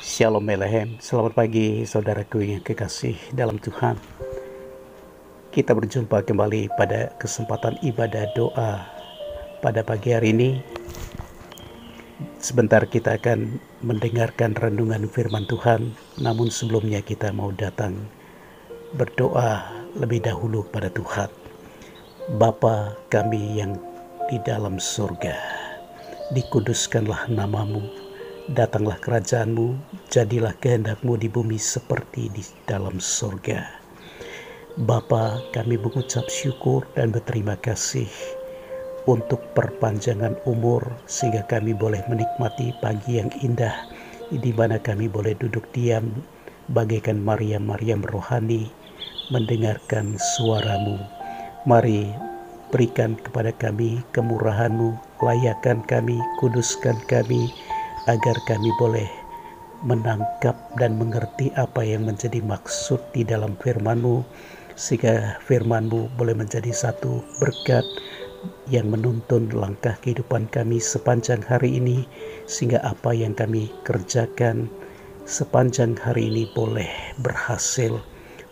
Shalom Melehem, selamat pagi saudaraku yang kekasih dalam Tuhan. Kita berjumpa kembali pada kesempatan ibadah doa pada pagi hari ini. Sebentar kita akan mendengarkan renungan firman Tuhan, namun sebelumnya kita mau datang berdoa lebih dahulu pada Tuhan. Bapa kami yang di dalam surga, dikuduskanlah namamu. Datanglah kerajaanmu, jadilah kehendakmu di bumi seperti di dalam surga. Bapa, kami mengucap syukur dan berterima kasih untuk perpanjangan umur sehingga kami boleh menikmati pagi yang indah di mana kami boleh duduk diam bagaikan Maryam rohani mendengarkan suaramu. Mari berikan kepada kami kemurahan-Mu, layakkan kami, kuduskan kami, agar kami boleh menangkap dan mengerti apa yang menjadi maksud di dalam firman-Mu, sehingga firman-Mu boleh menjadi satu berkat yang menuntun langkah kehidupan kami sepanjang hari ini, sehingga apa yang kami kerjakan sepanjang hari ini boleh berhasil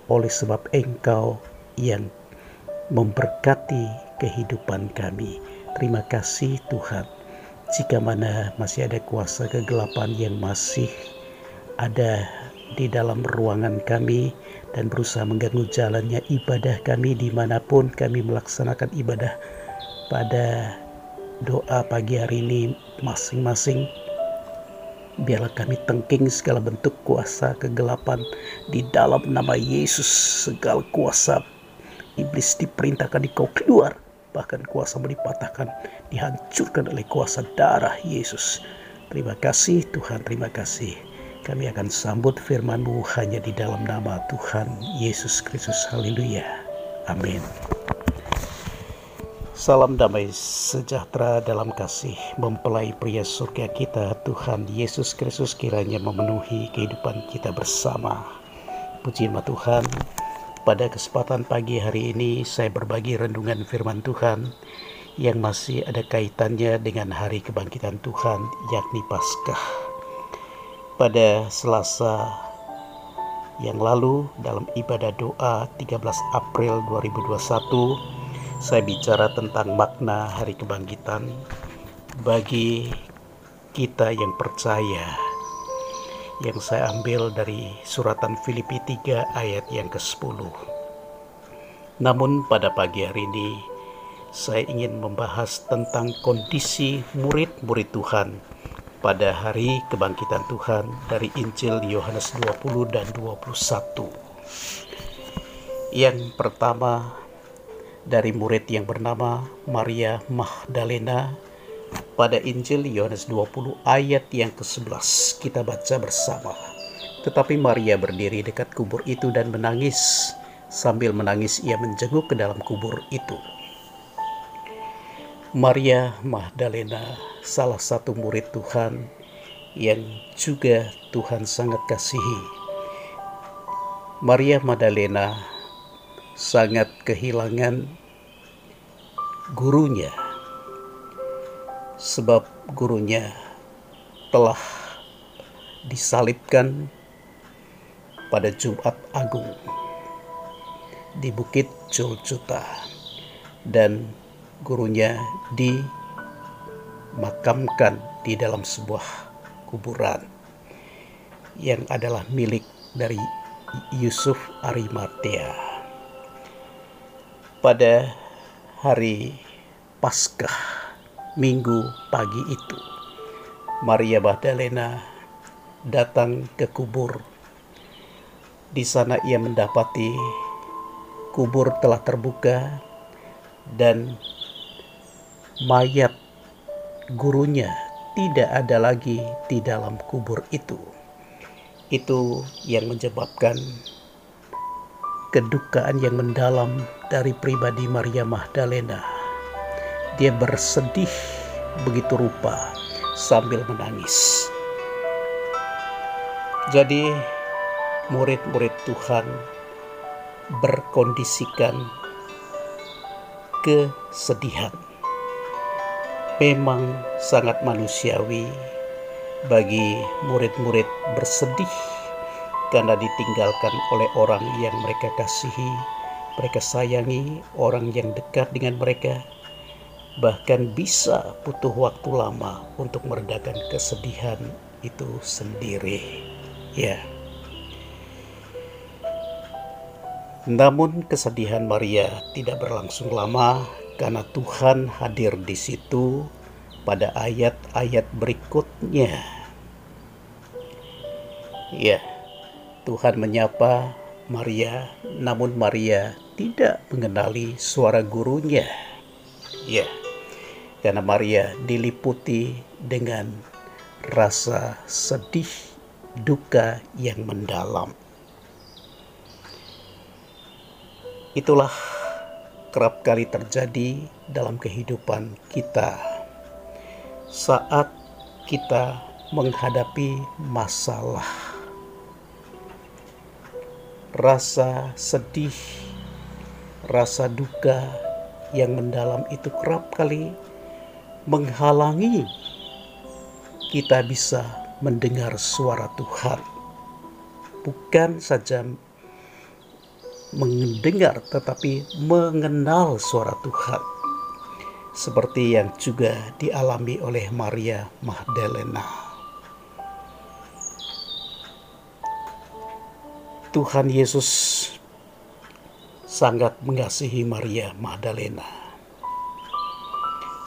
oleh sebab Engkau yang memberkati kehidupan kami. Terima kasih Tuhan. Jika mana masih ada kuasa kegelapan yang masih ada di dalam ruangan kami dan berusaha mengganggu jalannya ibadah kami dimanapun kami melaksanakan ibadah pada doa pagi hari ini masing-masing, biarlah kami tengking segala bentuk kuasa kegelapan di dalam nama Yesus. Segala kuasa iblis diperintahkan kau keluar, bahkan kuasa dipatahkan, dihancurkan oleh kuasa darah Yesus. Terima kasih Tuhan, terima kasih. Kami akan sambut firman-Mu hanya di dalam nama Tuhan Yesus Kristus. Haleluya. Amin. Salam damai sejahtera dalam kasih mempelai pria surga kita, Tuhan Yesus Kristus, kiranya memenuhi kehidupan kita bersama. Puji nama Tuhan. Pada kesempatan pagi hari ini saya berbagi renungan firman Tuhan yang masih ada kaitannya dengan hari kebangkitan Tuhan, yakni Paskah. Pada Selasa yang lalu dalam ibadah doa 13 April 2021, saya bicara tentang makna hari kebangkitan bagi kita yang percaya, yang saya ambil dari suratan Filipi 3 ayat yang ke-10. Namun pada pagi hari ini saya ingin membahas tentang kondisi murid-murid Tuhan pada hari kebangkitan Tuhan dari Injil Yohanes 20 dan 21. Yang pertama dari murid yang bernama Maria Magdalena. Pada Injil Yohanes 20 ayat yang ke-11 kita baca bersama. Tetapi Maria berdiri dekat kubur itu dan menangis. Sambil menangis ia menjenguk ke dalam kubur itu. Maria Magdalena salah satu murid Tuhan yang juga Tuhan sangat kasihi. Maria Magdalena sangat kehilangan gurunya, sebab gurunya telah disalibkan pada Jumat Agung di Bukit Golgota, dan gurunya dimakamkan di dalam sebuah kuburan yang adalah milik dari Yusuf Arimatea. Pada hari Paskah, Minggu pagi itu, Maria Magdalena datang ke kubur. Di sana ia mendapati kubur telah terbuka dan mayat gurunya tidak ada lagi di dalam kubur itu. Itu yang menyebabkan kedukaan yang mendalam dari pribadi Maria Magdalena. Dia bersedih begitu rupa sambil menangis. Jadi murid-murid Tuhan berkondisikan kesedihan. Memang sangat manusiawi bagi murid-murid bersedih karena ditinggalkan oleh orang yang mereka kasihi, mereka sayangi, orang yang dekat dengan mereka. Bahkan bisa butuh waktu lama untuk meredakan kesedihan itu sendiri. Ya. Namun kesedihan Maria tidak berlangsung lama karena Tuhan hadir di situ pada ayat-ayat berikutnya. Ya, Tuhan menyapa Maria, namun Maria tidak mengenali suara gurunya. Ya, karena Maria diliputi dengan rasa sedih, duka yang mendalam. Itulah kerap kali terjadi dalam kehidupan kita saat kita menghadapi masalah. Rasa sedih, rasa duka yang mendalam itu kerap kali menghalangi kita bisa mendengar suara Tuhan. Bukan saja mendengar, tetapi mengenal suara Tuhan. Seperti yang juga dialami oleh Maria Magdalena. Tuhan Yesus sangat mengasihi Maria Magdalena.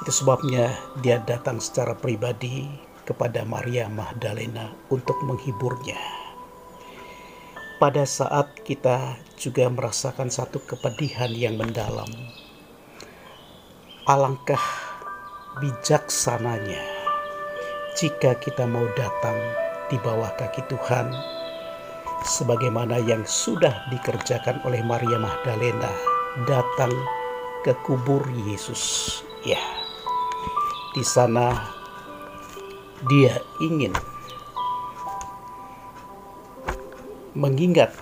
Itu sebabnya dia datang secara pribadi kepada Maria Magdalena untuk menghiburnya. Pada saat kita juga merasakan satu kepedihan yang mendalam, alangkah bijaksananya jika kita mau datang di bawah kaki Tuhan, sebagaimana yang sudah dikerjakan oleh Maria Magdalena, datang ke kubur Yesus. Ya, di sana dia ingin mengingat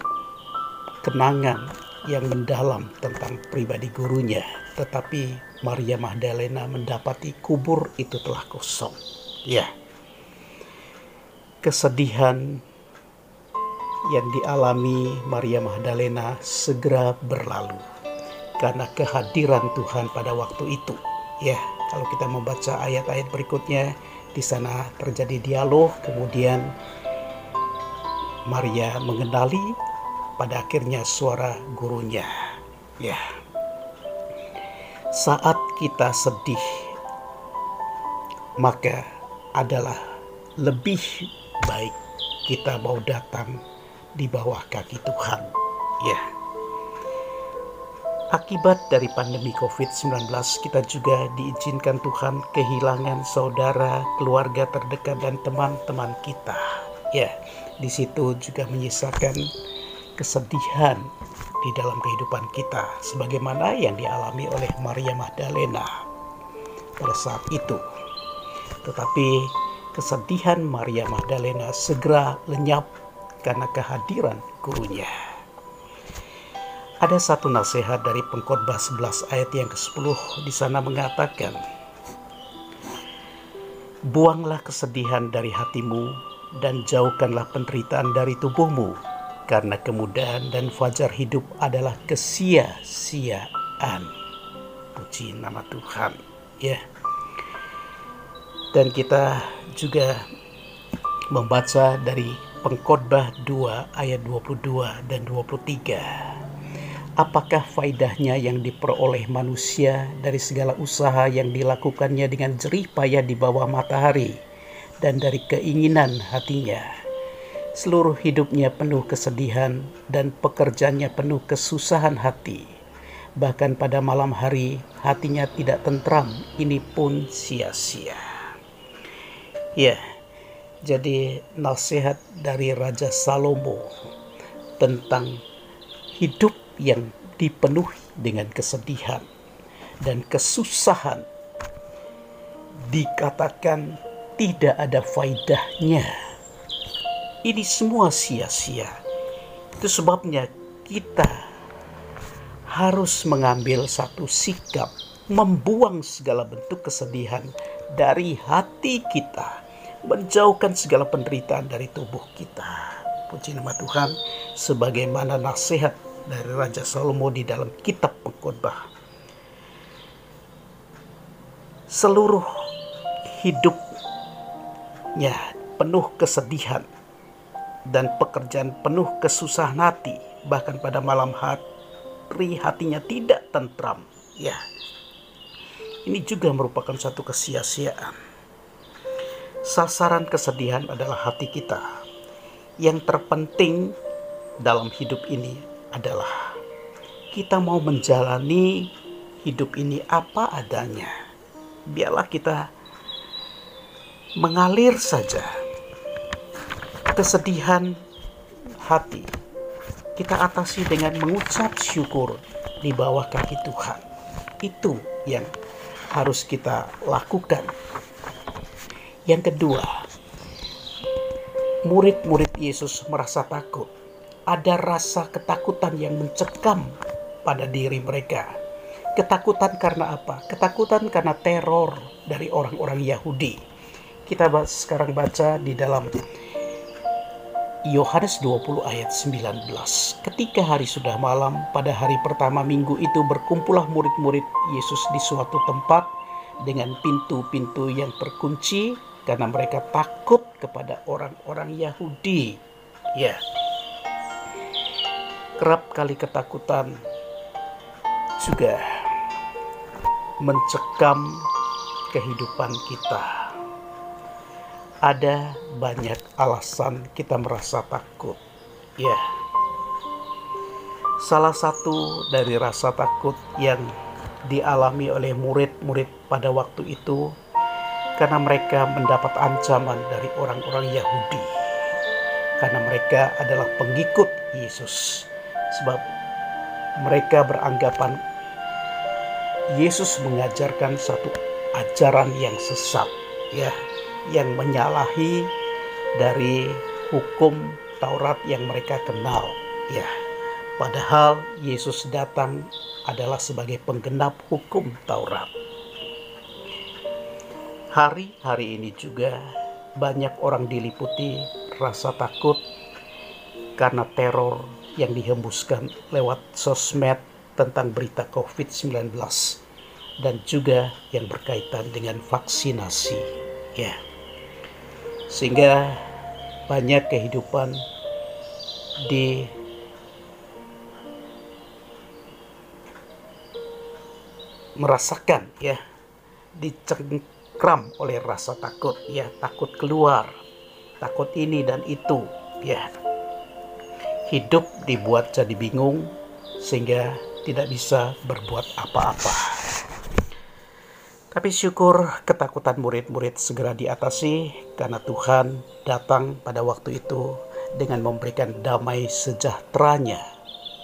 kenangan yang mendalam tentang pribadi gurunya, tetapi Maria Magdalena mendapati kubur itu telah kosong. Ya, kesedihan yang dialami Maria Magdalena segera berlalu karena kehadiran Tuhan pada waktu itu. Ya, kalau kita membaca ayat-ayat berikutnya, di sana terjadi dialog, kemudian Maria mengenali pada akhirnya suara gurunya. Ya, saat kita sedih, maka adalah lebih baik kita mau datang di bawah kaki Tuhan. Ya. Akibat dari pandemi COVID-19, kita juga diizinkan Tuhan kehilangan saudara, keluarga terdekat dan teman-teman kita. Ya, di situ juga menyisakan kesedihan di dalam kehidupan kita, sebagaimana yang dialami oleh Maria Magdalena pada saat itu. Tetapi kesedihan Maria Magdalena segera lenyap karena kehadiran gurunya. Ada satu nasihat dari Pengkhotbah 11 ayat yang ke-10 di sana mengatakan, "Buanglah kesedihan dari hatimu dan jauhkanlah penderitaan dari tubuhmu, karena kemudahan dan fajar hidup adalah kesia-siaan." Puji nama Tuhan. Ya. Dan kita juga membaca dari Pengkhotbah 2 ayat 22 dan 23. Apakah faedahnya yang diperoleh manusia dari segala usaha yang dilakukannya dengan jerih payah di bawah matahari dan dari keinginan hatinya? Seluruh hidupnya penuh kesedihan dan pekerjaannya penuh kesusahan hati. Bahkan pada malam hari hatinya tidak tentram, ini pun sia-sia. Ya, jadi nasihat dari Raja Salomo tentang hidup yang dipenuhi dengan kesedihan dan kesusahan dikatakan tidak ada faedahnya. Ini semua sia-sia. Itu sebabnya kita harus mengambil satu sikap, membuang segala bentuk kesedihan dari hati kita, menjauhkan segala penderitaan dari tubuh kita. Puji nama Tuhan, sebagaimana nasihat dari Raja Salomo di dalam kitab Pengkhotbah. Seluruh hidupnya penuh kesedihan dan pekerjaan penuh kesusahan hati, bahkan pada malam hari hatinya tidak tentram. Ya, ini juga merupakan satu kesia-siaan. Sasaran kesedihan adalah hati kita. Yang terpenting dalam hidup ini adalah kita mau menjalani hidup ini apa adanya. Biarlah kita mengalir saja. Kesedihan hati kita atasi dengan mengucap syukur di bawah kaki Tuhan. Itu yang harus kita lakukan. Yang kedua, murid-murid Yesus merasa takut. Ada rasa ketakutan yang mencekam pada diri mereka. Ketakutan karena apa? Ketakutan karena teror dari orang-orang Yahudi. Kita sekarang baca di dalam Yohanes 20 ayat 19. Ketika hari sudah malam, pada hari pertama minggu itu berkumpullah murid-murid Yesus di suatu tempat dengan pintu-pintu yang terkunci karena mereka takut kepada orang-orang Yahudi. Ya, kerap kali ketakutan juga mencekam kehidupan kita. Ada banyak alasan kita merasa takut. Ya, salah satu dari rasa takut yang dialami oleh murid-murid pada waktu itu karena mereka mendapat ancaman dari orang-orang Yahudi. Karena mereka adalah pengikut Yesus. Sebab mereka beranggapan Yesus mengajarkan satu ajaran yang sesat, ya, yang menyalahi dari hukum Taurat yang mereka kenal, ya. Padahal Yesus datang adalah sebagai penggenap hukum Taurat. Hari-hari ini juga banyak orang diliputi rasa takut karena teror yang dihembuskan lewat sosmed tentang berita COVID-19 dan juga yang berkaitan dengan vaksinasi, ya. Sehingga banyak kehidupan merasakan, ya, dicengkram oleh rasa takut, ya, takut keluar, takut ini dan itu, ya. Hidup dibuat jadi bingung sehingga tidak bisa berbuat apa-apa. Tapi syukur ketakutan murid-murid segera diatasi karena Tuhan datang pada waktu itu dengan memberikan damai sejahteranya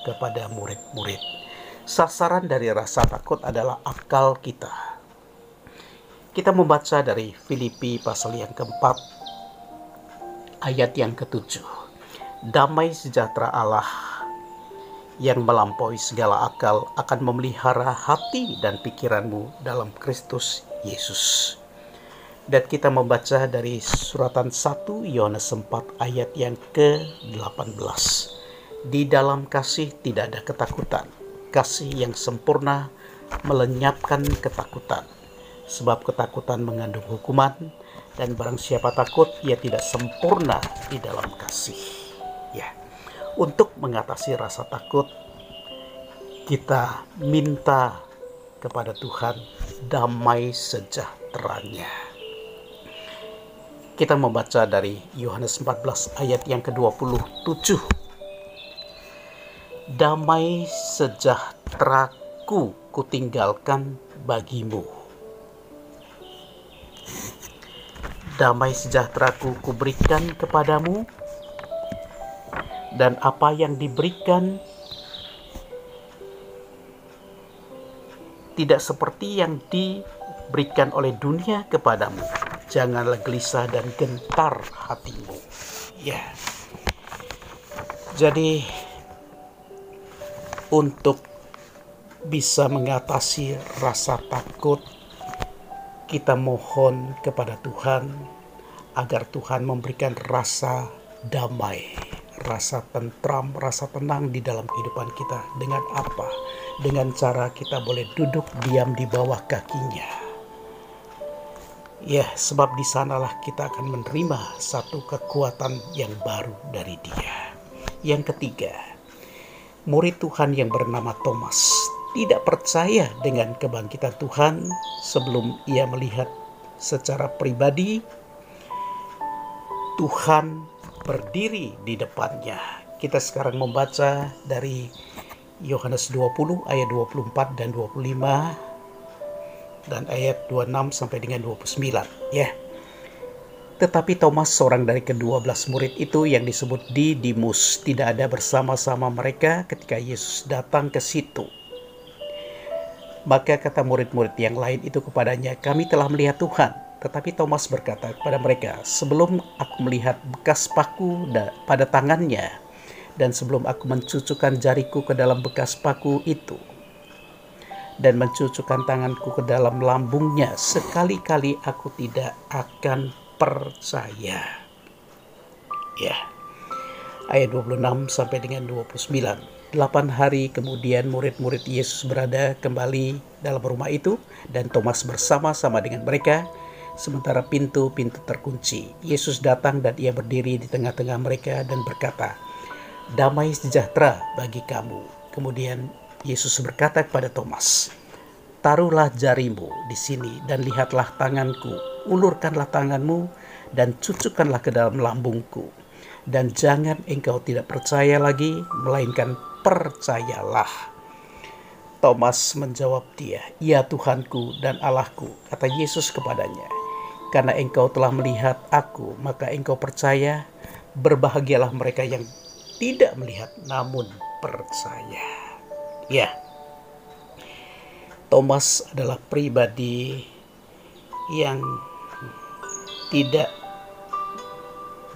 kepada murid-murid. Sasaran dari rasa takut adalah akal kita. Kita membaca dari Filipi pasal yang keempat, ayat yang ketujuh. Damai sejahtera Allah yang melampaui segala akal akan memelihara hati dan pikiranmu dalam Kristus Yesus. Dan kita membaca dari suratan 1 Yohanes 4 ayat yang ke-18. Di dalam kasih tidak ada ketakutan. Kasih yang sempurna melenyapkan ketakutan. Sebab ketakutan mengandung hukuman, dan barang siapa takut, ia tidak sempurna di dalam kasih. Ya, untuk mengatasi rasa takut, kita minta kepada Tuhan damai sejahteranya. Kita membaca dari Yohanes 14 ayat yang ke-27. Damai sejahteraku kutinggalkan bagimu. Damai sejahteraku kuberikan kepadamu, dan apa yang diberikan tidak seperti yang diberikan oleh dunia kepadamu. Janganlah gelisah dan gentar hatimu. Ya. Jadi untuk bisa mengatasi rasa takut, kita mohon kepada Tuhan agar Tuhan memberikan rasa damai, rasa tentram, rasa tenang di dalam kehidupan kita. Dengan apa? Dengan cara kita boleh duduk diam di bawah kakinya. Ya, sebab di sanalah kita akan menerima satu kekuatan yang baru dari Dia. Yang ketiga, murid Tuhan yang bernama Thomas tidak percaya dengan kebangkitan Tuhan sebelum ia melihat secara pribadi Tuhan berdiri di depannya. Kita sekarang membaca dari Yohanes 20 ayat 24 dan 25 dan ayat 26 sampai dengan 29 ya. Tetapi Thomas, seorang dari ke-12 murid itu yang disebut Didimus, tidak ada bersama-sama mereka ketika Yesus datang ke situ. Maka kata murid-murid yang lain itu kepadanya, "Kami telah melihat Tuhan." Tetapi Thomas berkata kepada mereka, "Sebelum aku melihat bekas paku pada tangannya, dan sebelum aku mencucukkan jariku ke dalam bekas paku itu, dan mencucukkan tanganku ke dalam lambungnya, sekali-kali aku tidak akan percaya." Ya. Ayat 26 sampai dengan 29. 8 hari kemudian murid-murid Yesus berada kembali dalam rumah itu, dan Thomas bersama-sama dengan mereka, sementara pintu-pintu terkunci. Yesus datang dan ia berdiri di tengah-tengah mereka dan berkata, "Damai sejahtera bagi kamu." Kemudian Yesus berkata kepada Thomas, "Taruhlah jarimu di sini dan lihatlah tanganku. Ulurkanlah tanganmu dan cucukkanlah ke dalam lambungku. Dan jangan engkau tidak percaya lagi, melainkan percayalah." Thomas menjawab dia, "Ya Tuhanku dan Allahku." Kata Yesus kepadanya, "Karena engkau telah melihat aku, maka engkau percaya. Berbahagialah mereka yang tidak melihat namun percaya." Ya, Thomas adalah pribadi yang tidak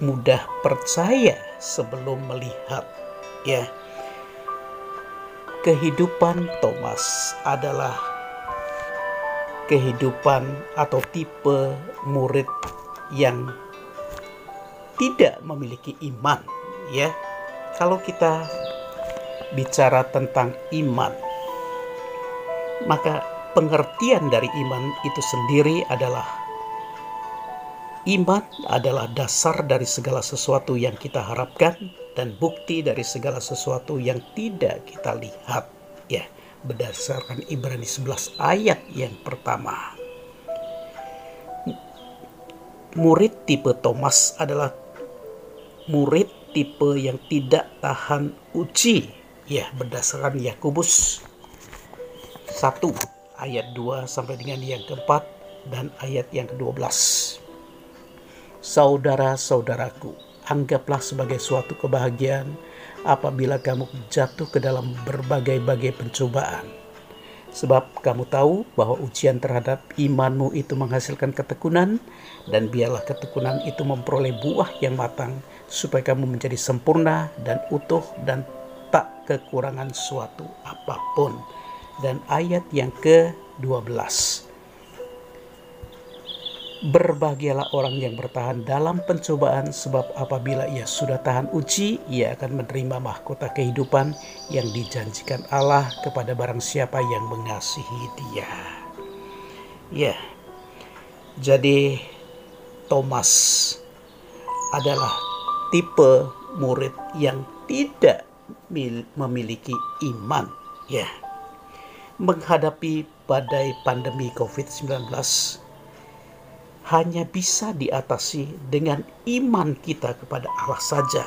mudah percaya sebelum melihat. Ya, kehidupan Thomas adalah kehidupan atau tipe murid yang tidak memiliki iman. Ya, kalau kita bicara tentang iman, maka pengertian dari iman itu sendiri adalah iman adalah dasar dari segala sesuatu yang kita harapkan dan bukti dari segala sesuatu yang tidak kita lihat. Ya, berdasarkan Ibrani 11 ayat yang pertama. Murid tipe Thomas adalah murid tipe yang tidak tahan uji. Ya, berdasarkan Yakobus 1 ayat 2 sampai dengan yang keempat dan ayat yang ke-12. "Saudara-saudaraku, anggaplah sebagai suatu kebahagiaan apabila kamu jatuh ke dalam berbagai-bagai pencobaan. Sebab kamu tahu bahwa ujian terhadap imanmu itu menghasilkan ketekunan, dan biarlah ketekunan itu memperoleh buah yang matang, supaya kamu menjadi sempurna dan utuh dan tak kekurangan suatu apapun." Dan ayat yang ke-12. "Berbahagialah orang yang bertahan dalam pencobaan, sebab apabila ia sudah tahan uji, ia akan menerima mahkota kehidupan yang dijanjikan Allah kepada barang siapa yang mengasihi Dia." Ya, jadi Thomas adalah tipe murid yang tidak memiliki iman. Ya, menghadapi badai pandemi COVID-19 hanya bisa diatasi dengan iman kita kepada Allah saja.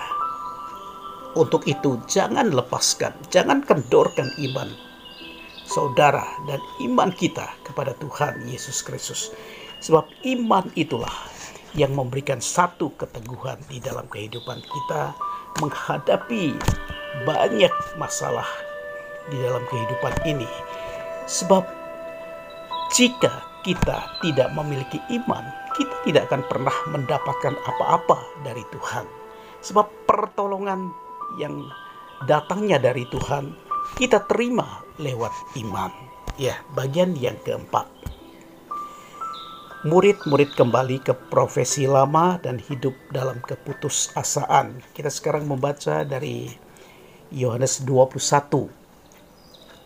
Untuk itu jangan lepaskan, jangan kendorkan iman saudara dan iman kita kepada Tuhan Yesus Kristus. Sebab iman itulah yang memberikan satu keteguhan di dalam kehidupan kita menghadapi banyak masalah di dalam kehidupan ini. Sebab jika kita tidak memiliki iman, kita tidak akan pernah mendapatkan apa-apa dari Tuhan. Sebab pertolongan yang datangnya dari Tuhan kita terima lewat iman. Ya, bagian yang keempat. murid-murid kembali ke profesi lama dan hidup dalam keputusasaan. Kita sekarang membaca dari Yohanes 21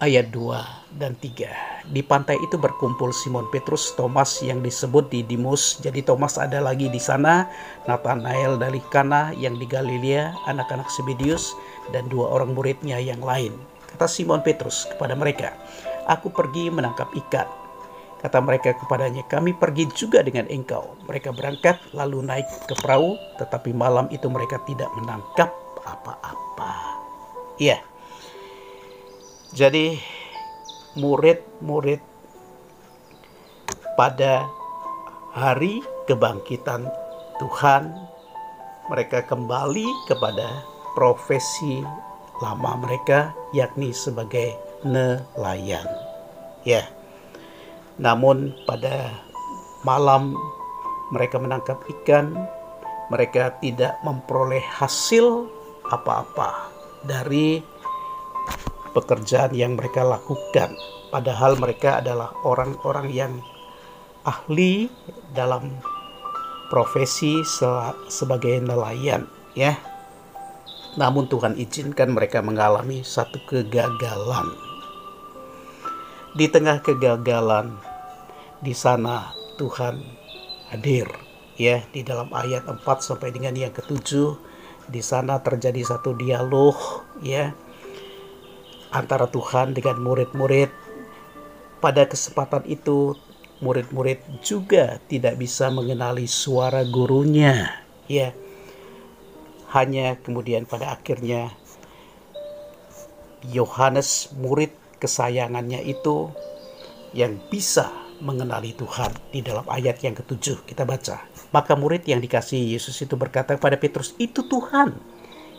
ayat 2 dan 3. Di pantai itu berkumpul Simon Petrus, Thomas yang disebut Didimus. Jadi Thomas ada lagi di sana, Nathanael dari Kana yang di Galilea, anak-anak Zebedeus, dan 2 orang muridnya yang lain. Kata Simon Petrus kepada mereka, "Aku pergi menangkap ikan." Kata mereka kepadanya, "Kami pergi juga dengan engkau." Mereka berangkat lalu naik ke perahu, tetapi malam itu mereka tidak menangkap apa-apa. Iya. Jadi murid-murid pada hari kebangkitan Tuhan, mereka kembali kepada profesi lama mereka, yakni sebagai nelayan. Ya. Namun pada malam mereka menangkap ikan, mereka tidak memperoleh hasil apa-apa dari pekerjaan yang mereka lakukan. Padahal mereka adalah orang-orang yang ahli dalam profesi sebagai nelayan, ya. Namun Tuhan izinkan mereka mengalami satu kegagalan. Di tengah kegagalan, di sana Tuhan hadir, ya. Di dalam ayat 4 sampai dengan yang ke-7, di sana terjadi satu dialog, ya, antara Tuhan dengan murid-murid. Pada kesempatan itu, murid-murid juga tidak bisa mengenali suara gurunya, ya. Hanya kemudian pada akhirnya Yohanes, murid kesayangannya itu, yang bisa mengenali Tuhan. Di dalam ayat yang ke-7 kita baca, "Maka murid yang dikasihi Yesus itu berkata kepada Petrus, 'Itu Tuhan.'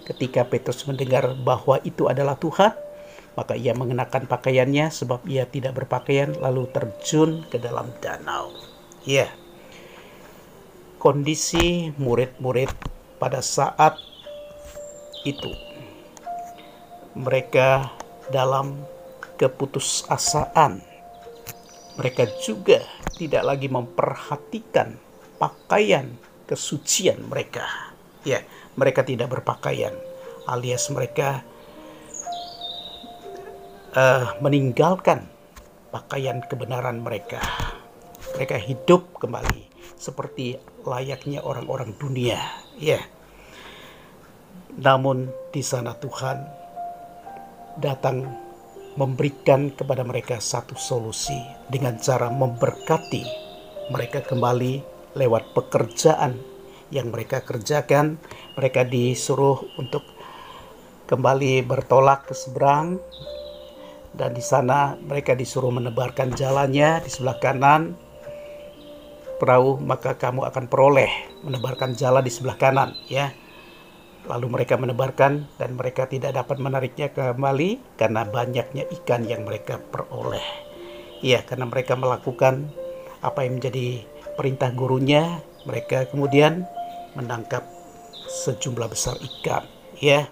Ketika Petrus mendengar bahwa itu adalah Tuhan, maka ia mengenakan pakaiannya sebab ia tidak berpakaian, lalu terjun ke dalam danau." Ya. Kondisi murid-murid pada saat itu, mereka dalam keputusasaan. Mereka juga tidak lagi memperhatikan pakaian kesucian mereka. Ya, mereka tidak berpakaian, alias mereka meninggalkan pakaian kebenaran mereka. Mereka hidup kembali seperti layaknya orang-orang dunia, ya. Namun di sana Tuhan datang memberikan kepada mereka satu solusi dengan cara memberkati mereka kembali lewat pekerjaan yang mereka kerjakan. Mereka disuruh untuk kembali bertolak ke seberang, dan di sana mereka disuruh menebarkan jalannya di sebelah kanan perahu, maka kamu akan peroleh menebarkan jala di sebelah kanan, ya. Lalu mereka menebarkan dan mereka tidak dapat menariknya kembali karena banyaknya ikan yang mereka peroleh. Ya, karena mereka melakukan apa yang menjadi perintah gurunya, mereka kemudian menangkap sejumlah besar ikan, ya.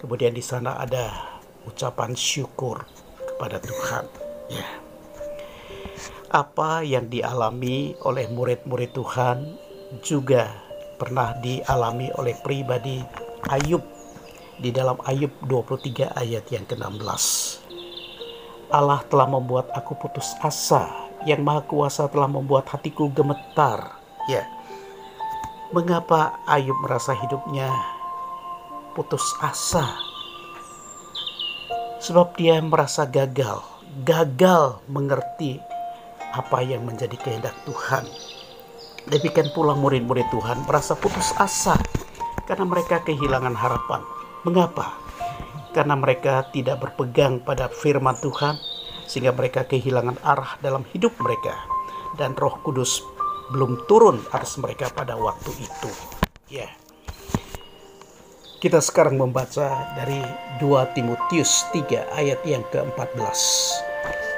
Kemudian di sana ada ucapan syukur kepada Tuhan, ya. Apa yang dialami oleh murid-murid Tuhan juga pernah dialami oleh pribadi Ayub di dalam Ayub 23 ayat yang ke-16. "Allah telah membuat aku putus asa, yang Maha Kuasa telah membuat hatiku gemetar." Ya. Mengapa Ayub merasa hidupnya putus asa? Sebab dia merasa gagal mengerti apa yang menjadi kehendak Tuhan. Demikian pula murid-murid Tuhan merasa putus asa karena mereka kehilangan harapan. Mengapa? Karena mereka tidak berpegang pada firman Tuhan, sehingga mereka kehilangan arah dalam hidup mereka, dan Roh Kudus belum turun atas mereka pada waktu itu. Ya. Kita sekarang membaca dari 2 Timotius 3 ayat yang ke-14.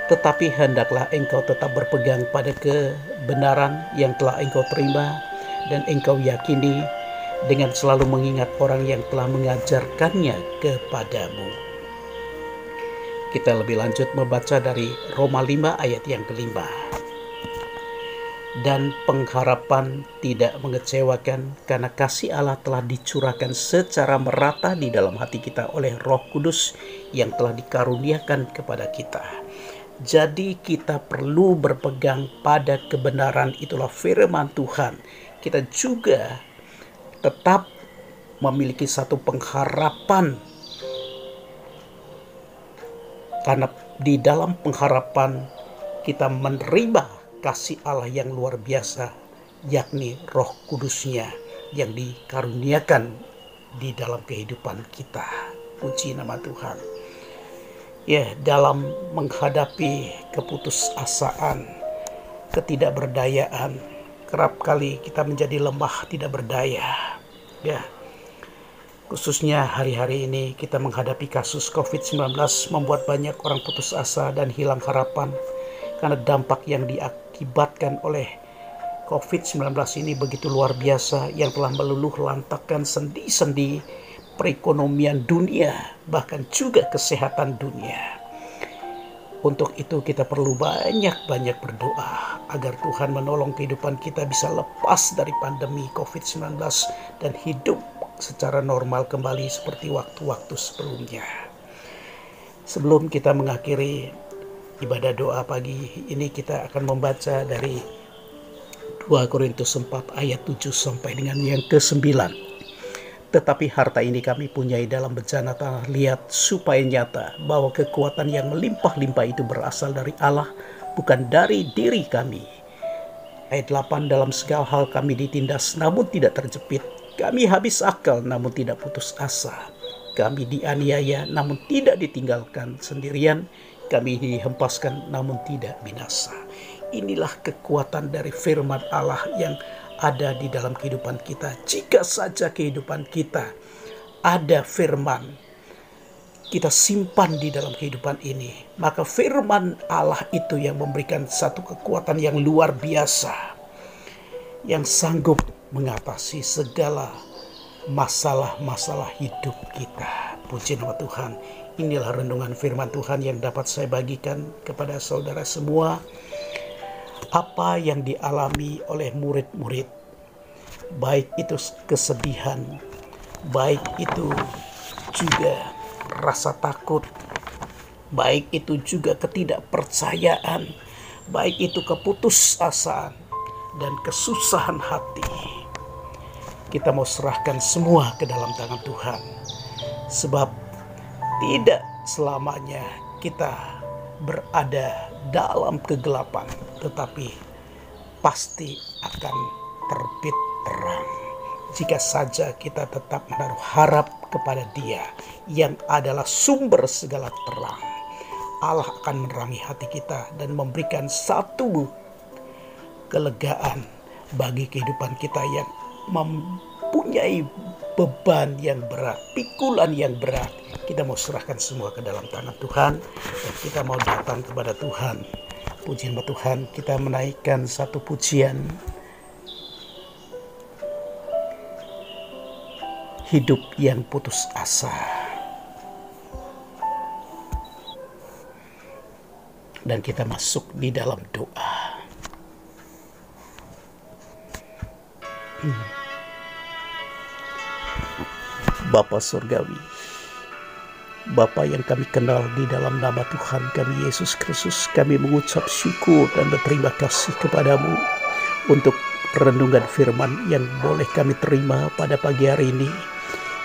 "Tetapi hendaklah engkau tetap berpegang pada kebenaran yang telah engkau terima dan engkau yakini, dengan selalu mengingat orang yang telah mengajarkannya kepadamu." Kita lebih lanjut membaca dari Roma 5 ayat yang ke-5. dan pengharapan tidak mengecewakan karena kasih Allah telah dicurahkan secara merata di dalam hati kita oleh Roh Kudus yang telah dikaruniakan kepada kita. Jadi kita perlu berpegang pada kebenaran, itulah firman Tuhan. Kita juga tetap memiliki satu pengharapan, karena di dalam pengharapan kita menerima kasih Allah yang luar biasa, yakni Roh Kudusnya yang dikaruniakan di dalam kehidupan kita. Puji nama Tuhan. Ya, dalam menghadapi keputusasaan, ketidakberdayaan, kerap kali kita menjadi lemah, tidak berdaya. Ya, khususnya hari-hari ini kita menghadapi kasus COVID-19 membuat banyak orang putus asa dan hilang harapan karena dampak yang diakibatkan oleh COVID-19 ini begitu luar biasa yang telah meluluh lantakkan sendi-sendi perekonomian dunia, bahkan juga kesehatan dunia. Untuk itu kita perlu banyak-banyak berdoa agar Tuhan menolong kehidupan kita bisa lepas dari pandemi COVID-19 dan hidup secara normal kembali seperti waktu-waktu sebelumnya. Sebelum kita mengakhiri ibadah doa pagi ini, kita akan membaca dari 2 Korintus 4 ayat 7 sampai dengan yang ke-9. Tetapi harta ini kami punyai dalam bejana tanah liat, supaya nyata bahwa kekuatan yang melimpah-limpah itu berasal dari Allah, bukan dari diri kami. Ayat 8, dalam segala hal kami ditindas namun tidak terjepit, kami habis akal namun tidak putus asa, kami dianiaya namun tidak ditinggalkan sendirian, kami dihempaskan namun tidak binasa. Inilah kekuatan dari firman Allah yang ada di dalam kehidupan kita. Jika saja kehidupan kita ada firman, kita simpan di dalam kehidupan ini, maka firman Allah itu yang memberikan satu kekuatan yang luar biasa, yang sanggup mengatasi segala masalah-masalah hidup kita. Puji nama Tuhan. Inilah renungan firman Tuhan yang dapat saya bagikan kepada saudara semua. Apa yang dialami oleh murid-murid, baik itu kesedihan, baik itu juga rasa takut, baik itu juga ketidakpercayaan, baik itu keputusasaan dan kesusahan hati, kita mau serahkan semua ke dalam tangan Tuhan. Sebab tidak selamanya kita berada dalam kegelapan, tetapi pasti akan terbit terang jika saja kita tetap menaruh harap kepada Dia yang adalah sumber segala terang. Allah akan menerangi hati kita dan memberikan satu kelegaan bagi kehidupan kita yang mempunyai beban yang berat, pikulan yang berat. Kita mau serahkan semua ke dalam tangan Tuhan dan kita mau datang kepada Tuhan. Puji nama Tuhan, kita menaikkan satu pujian, hidup yang putus asa. Dan kita masuk di dalam doa. Bapa Surgawi, Bapa yang kami kenal di dalam nama Tuhan kami Yesus Kristus, kami mengucap syukur dan berterima kasih kepadamu untuk renungan firman yang boleh kami terima pada pagi hari ini,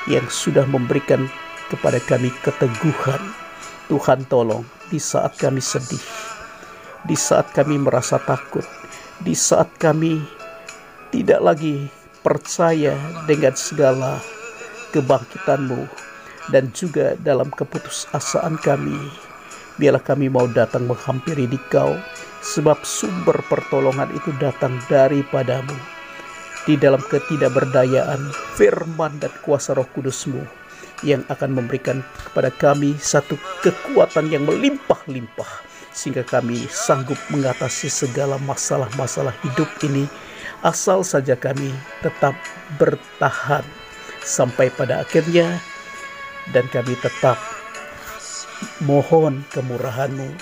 yang sudah memberikan kepada kami keteguhan. Tuhan tolong di saat kami sedih, di saat kami merasa takut, di saat kami tidak lagi percaya dengan segala kebangkitan-Mu, dan juga dalam keputusasaan kami, biarlah kami mau datang menghampiri Dikau, sebab sumber pertolongan itu datang daripada-Mu. Di dalam ketidakberdayaan, firman dan kuasa Roh Kudus-Mu yang akan memberikan kepada kami satu kekuatan yang melimpah-limpah, sehingga kami sanggup mengatasi segala masalah-masalah hidup ini, asal saja kami tetap bertahan sampai pada akhirnya. Dan kami tetap mohon kemurahan-Mu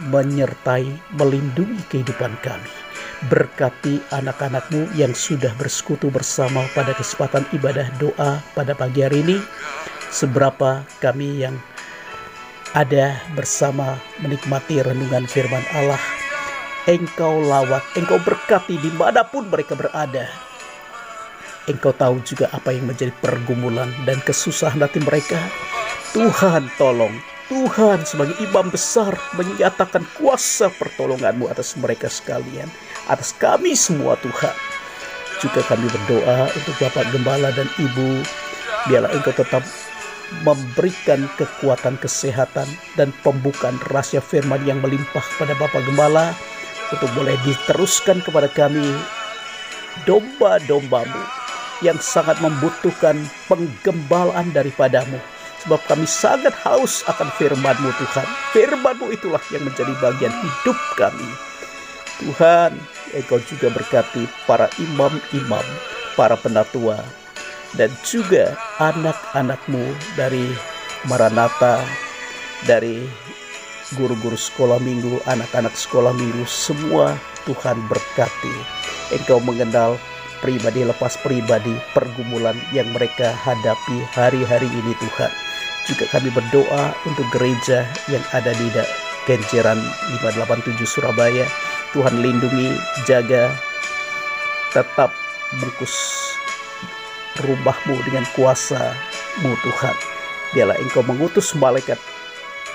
menyertai, melindungi kehidupan kami. Berkati anak-anak-Mu yang sudah bersekutu bersama pada kesempatan ibadah doa pada pagi hari ini. Seberapa kami yang ada bersama menikmati renungan firman Allah, Engkau lawat, Engkau berkati dimanapun mereka berada. Engkau tahu juga apa yang menjadi pergumulan dan kesusahan hati mereka. Tuhan tolong, Tuhan sebagai imam besar menyatakan kuasa pertolongan-Mu atas mereka sekalian, atas kami semua Tuhan. Juga kami berdoa untuk Bapak Gembala dan Ibu, biarlah Engkau tetap memberikan kekuatan kesehatan dan pembukaan rahasia firman yang melimpah pada Bapak Gembala, untuk boleh diteruskan kepada kami domba-domba-Mu yang sangat membutuhkan penggembalaan daripada-Mu. Sebab kami sangat haus akan firman-Mu Tuhan. Firman-Mu itulah yang menjadi bagian hidup kami. Tuhan, Engkau juga berkati para imam-imam, para penatua, dan juga anak-anak-Mu dari Maranatha, dari guru-guru sekolah minggu, anak-anak sekolah minggu, semua Tuhan berkati. Engkau mengenal pribadi lepas pribadi pergumulan yang mereka hadapi hari-hari ini Tuhan. Juga kami berdoa untuk gereja yang ada di Kenjeran 587 Surabaya. Tuhan lindungi, jaga, tetap bungkus rumah-Mu dengan kuasa-Mu Tuhan. Biarlah Engkau mengutus malaikat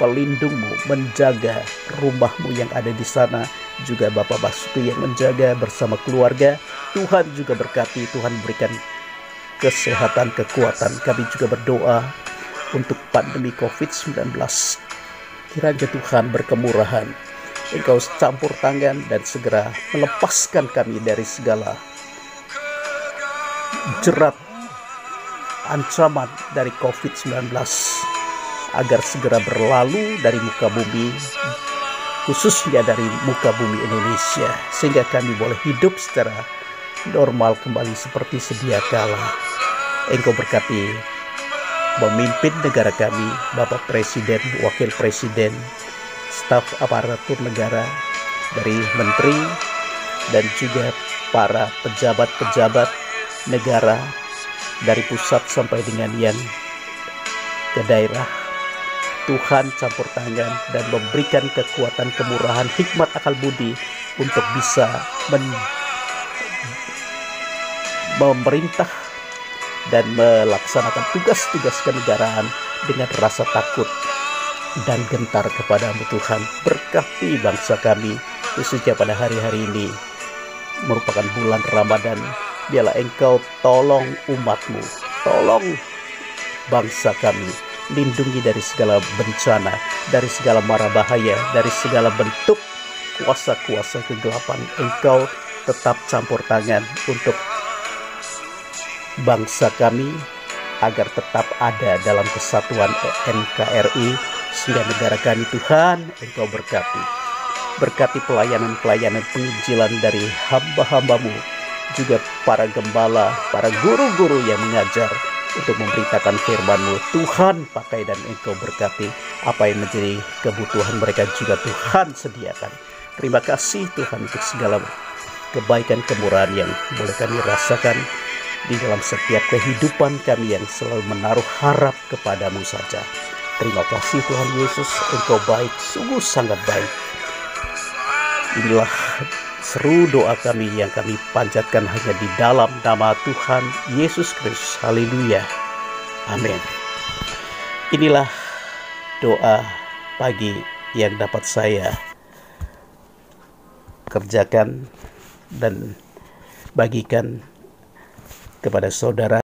pelindung-Mu menjaga rumah-Mu yang ada di sana. Juga Bapak Basuki yang menjaga bersama keluarga. Tuhan juga berkati, Tuhan berikan kesehatan, kekuatan. Kami juga berdoa untuk pandemi COVID-19. Kiranya Tuhan berkemurahan, Engkau campur tangan dan segera melepaskan kami dari segala jerat ancaman dari COVID-19, agar segera berlalu dari muka bumi, khususnya dari muka bumi Indonesia, sehingga kami boleh hidup secara normal kembali seperti sedia kala. Engkau berkati memimpin negara kami, Bapak Presiden, Wakil Presiden, staf aparatur negara, dari menteri, dan juga para pejabat-pejabat negara, dari pusat sampai dengan yang ke daerah. Tuhan campur tangan dan memberikan kekuatan, kemurahan, hikmat, akal budi untuk bisa memerintah dan melaksanakan tugas-tugas kenegaraan dengan rasa takut dan gentar kepada-Mu Tuhan. Berkati bangsa kami, khususnya pada hari-hari ini merupakan bulan Ramadan. Biarlah Engkau tolong umat-Mu, tolong bangsa kami, lindungi dari segala bencana, dari segala mara bahaya, dari segala bentuk kuasa-kuasa kegelapan. Engkau tetap campur tangan untuk bangsa kami, agar tetap ada dalam kesatuan NKRI, sehingga negara kami Tuhan Engkau berkati. Berkati pelayanan-pelayanan penginjilan dari hamba-hamba-Mu, juga para gembala, para guru-guru yang mengajar untuk memberitakan firman-Mu. Tuhan pakai dan Engkau berkati apa yang menjadi kebutuhan mereka juga Tuhan sediakan. Terima kasih Tuhan untuk segala kebaikan, kemurahan yang boleh kami rasakan di dalam setiap kehidupan kami yang selalu menaruh harap kepada-Mu saja. Terima kasih Tuhan Yesus, Engkau baik, sungguh sangat baik. Inilah seru doa kami yang kami panjatkan hanya di dalam nama Tuhan Yesus Kristus. Haleluya. Amin. Inilah doa pagi yang dapat saya kerjakan dan bagikan kepada saudara